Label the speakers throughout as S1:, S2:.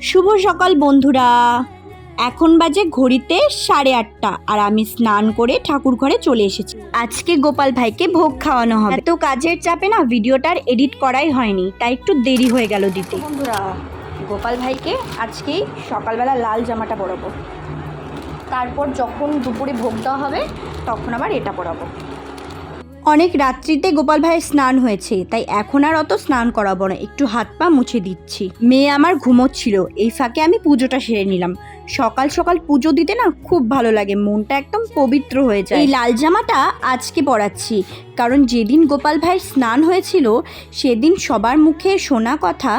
S1: শুভ সকাল বন্ধুরা। এখন বাজে ঘড়িতে 8:30 আর আমি স্নান করে ঠাকুর ঘরে চলে এসেছি। আজকে গোপাল ভাইকে ভোগ খাওয়ানো হবে। এত কাজের চাপে না ভিডিওটার এডিট করাই হয়নি, তাই একটু দেরি হয়ে গেল দিতে। বন্ধুরা, গোপাল ভাইকে আজকে সকালবেলা লাল জামাটা পরাবো, তারপর যখন দুপুরে ভোগ দেওয়া হবে তখন আবার এটা পরাবো। অনেক রাত্রিতে গোপাল ভাইয়ের স্নান হয়েছে, তাই এখন আর অত স্নান করাবো না, একটু হাত পা মুছে দিচ্ছি। মেয়ে আমার ঘুমোচ্ছিল, এই ফাঁকে আমি পুজোটা সেরে নিলাম। সকাল সকাল পুজো দিতে না খুব ভালো লাগে, মনটা একদম পবিত্র হয়ে যায়। এই লাল জামাটা আজকে পরাচ্ছি, কারণ যেদিন গোপাল ভাইয়ের স্নান হয়েছিল সেদিন সবার মুখে শোনা কথা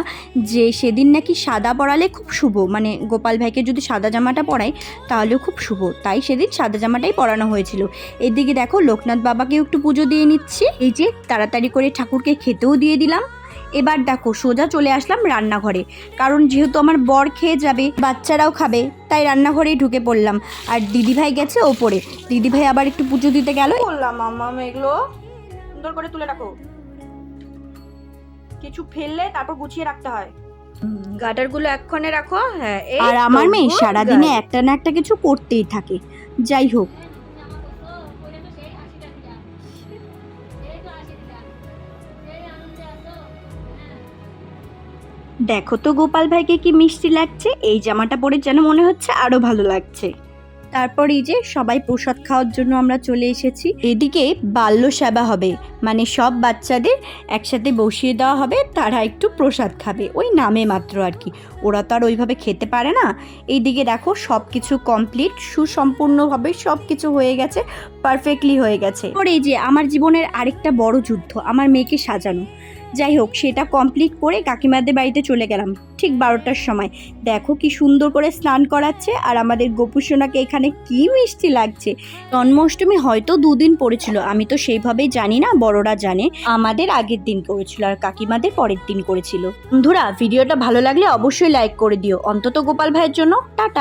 S1: যে সেদিন নাকি সাদা পরালে খুব শুভ, মানে গোপাল ভাইকে যদি সাদা জামাটা পরায় তাহলেও খুব শুভ, তাই সেদিন সাদা জামাটাই পরানো হয়েছিল। এদিকে দেখো লোকনাথ বাবাকেও একটু পুজো দিয়ে নিচ্ছি। এই যে তাড়াতাড়ি করে ঠাকুরকে খেতেও দিয়ে দিলাম। এবার দেখো সোজা চলে আসলাম রান্নাঘরে, কারণ যেহেতু আমার বর খেয়ে যাবে, বাচ্চারাও খাবে, তাই রান্নাঘরেই ঢুকে পড়লাম। আর দিদিভাই গেছে ওপরে, দিদিভাই আবার একটু পুজো দিতে গেল। বললাম মাম্মা এগুলো সুন্দর করে তুলে রাখো, কিছু ফেললে তারপর গুছিয়ে রাখতে হয়। গাটারগুলো এক্ষণে রাখো। হ্যাঁ, আর আমার মেয়ে সারাদিনে একটা না একটা কিছু করতেই থাকে। যাই হোক, দেখো তো গোপাল ভাইকে কি মিষ্টি লাগছে, এই জামাটা পরে যেন মনে হচ্ছে আরো ভালো লাগছে। তারপর এই যে সবাই প্রসাদ খাওয়ার জন্য আমরা চলে এসেছি। এদিকে বাল্য সেবা হবে, মানে সব বাচ্চাদের একসাথে বসিয়ে দেওয়া হবে, তারা একটু প্রসাদ খাবে, ওই নামে মাত্র আর কি, ওরা তো আর ওইভাবে খেতে পারে না। এইদিকে দেখো সব কিছু কমপ্লিট, সুসম্পূর্ণভাবে সব কিছু হয়ে গেছে, পারফেক্টলি হয়ে গেছে। আর এই যে আমার জীবনের আরেকটা বড় যুদ্ধ, আমার মেয়েকে সাজানো। যাই হোক, সেটা কমপ্লিট করে কাকিমাদের বাড়িতে চলে গেলাম ঠিক 12টার সময়। দেখো কি সুন্দর করে স্নান করাচ্ছে, আর আমাদের গোপুসোনাকে এখানে কি মিষ্টি লাগছে। জন্মাষ্টমী হয়তো 2 দিন পড়েছিল, আমি তো সেইভাবেই জানি না, বড়রা জানে। আমাদের আগের দিন করেছিল আর কাকিমাদের পরের দিন করেছিল। বন্ধুরা, ভিডিওটা ভালো লাগলে অবশ্যই লাইক করে দিও, অন্তত গোপাল ভাইয়ের জন্য। টাটা।